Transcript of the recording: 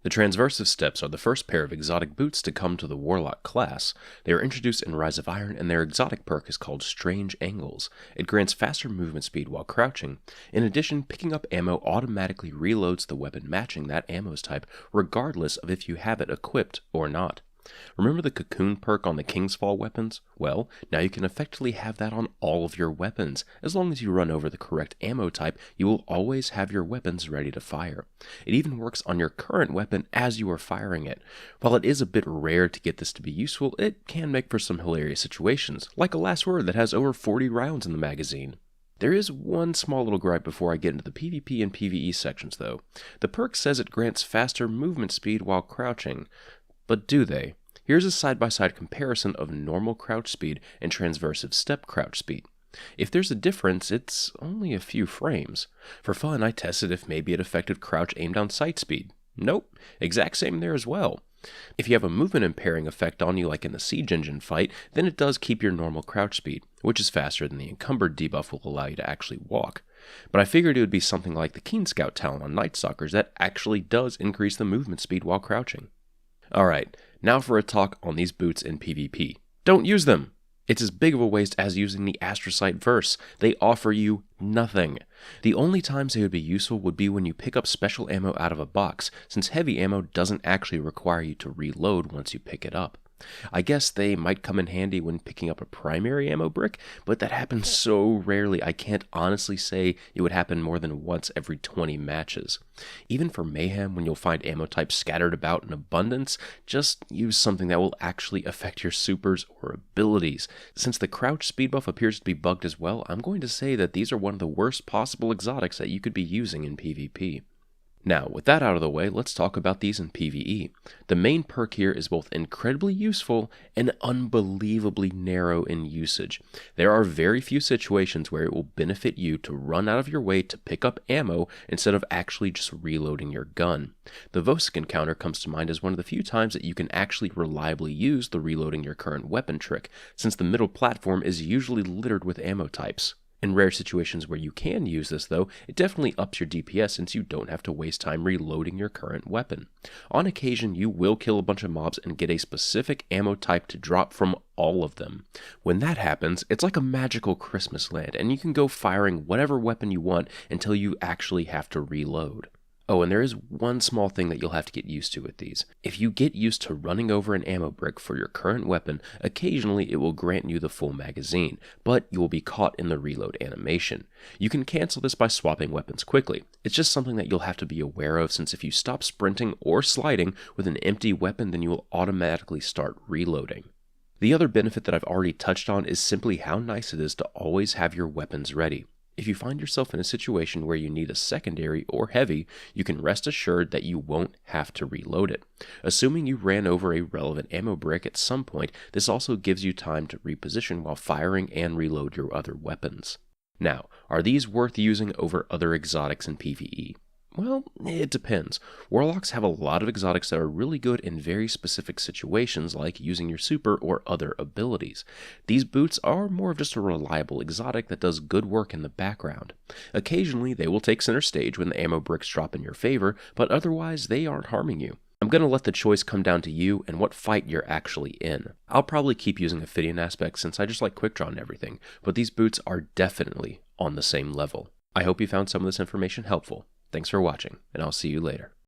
The Transversive steps are the first pair of exotic boots to come to the Warlock class. They are introduced in Rise of Iron, and their exotic perk is called Strange Angles. It grants faster movement speed while crouching. In addition, picking up ammo automatically reloads the weapon matching that ammo's type, regardless of if you have it equipped or not. Remember the Cocoon perk on the Kingsfall weapons? Well, now you can effectively have that on all of your weapons. As long as you run over the correct ammo type, you will always have your weapons ready to fire. It even works on your current weapon as you are firing it. While it is a bit rare to get this to be useful, it can make for some hilarious situations, like a last word that has over 40 rounds in the magazine. There is one small little gripe before I get into the PvP and PvE sections though. The perk says it grants faster movement speed while crouching. But do they? Here's a side-by-side comparison of normal crouch speed and transversive step crouch speed. If there's a difference, it's only a few frames. For fun, I tested if maybe it affected crouch aim down sight speed. Nope, exact same there as well. If you have a movement impairing effect on you like in the Siege Engine fight, then it does keep your normal crouch speed, which is faster than the encumbered debuff will allow you to actually walk. But I figured it would be something like the Keen Scout talent on Night Stalkers that actually does increase the movement speed while crouching. Alright, now for a talk on these boots in PvP. Don't use them! It's as big of a waste as using the Astrocyte Verse. They offer you nothing. The only times they would be useful would be when you pick up special ammo out of a box, since heavy ammo doesn't actually require you to reload once you pick it up. I guess they might come in handy when picking up a primary ammo brick, but that happens so rarely I can't honestly say it would happen more than once every 20 matches. Even for Mayhem, when you'll find ammo types scattered about in abundance, just use something that will actually affect your supers or abilities. Since the crouch speed buff appears to be bugged as well, I'm going to say that these are one of the worst possible exotics that you could be using in PvP. Now, with that out of the way, let's talk about these in PvE. The main perk here is both incredibly useful and unbelievably narrow in usage. There are very few situations where it will benefit you to run out of your way to pick up ammo instead of actually just reloading your gun. The Vosk encounter comes to mind as one of the few times that you can actually reliably use the reloading your current weapon trick, since the middle platform is usually littered with ammo types. In rare situations where you can use this though, it definitely ups your DPS since you don't have to waste time reloading your current weapon. On occasion, you will kill a bunch of mobs and get a specific ammo type to drop from all of them. When that happens, it's like a magical Christmas land, and you can go firing whatever weapon you want until you actually have to reload. Oh, and there is one small thing that you'll have to get used to with these. If you get used to running over an ammo brick for your current weapon, occasionally it will grant you the full magazine, but you will be caught in the reload animation. You can cancel this by swapping weapons quickly. It's just something that you'll have to be aware of, since if you stop sprinting or sliding with an empty weapon, then you will automatically start reloading. The other benefit that I've already touched on is simply how nice it is to always have your weapons ready. If you find yourself in a situation where you need a secondary or heavy, you can rest assured that you won't have to reload it. Assuming you ran over a relevant ammo brick at some point, this also gives you time to reposition while firing and reload your other weapons. Now, are these worth using over other exotics in PvE? Well, it depends. Warlocks have a lot of exotics that are really good in very specific situations, like using your super or other abilities. These boots are more of just a reliable exotic that does good work in the background. Occasionally, they will take center stage when the ammo bricks drop in your favor, but otherwise, they aren't harming you. I'm going to let the choice come down to you and what fight you're actually in. I'll probably keep using Ophidian aspects since I just like quick draw and everything, but these boots are definitely on the same level. I hope you found some of this information helpful. Thanks for watching, and I'll see you later.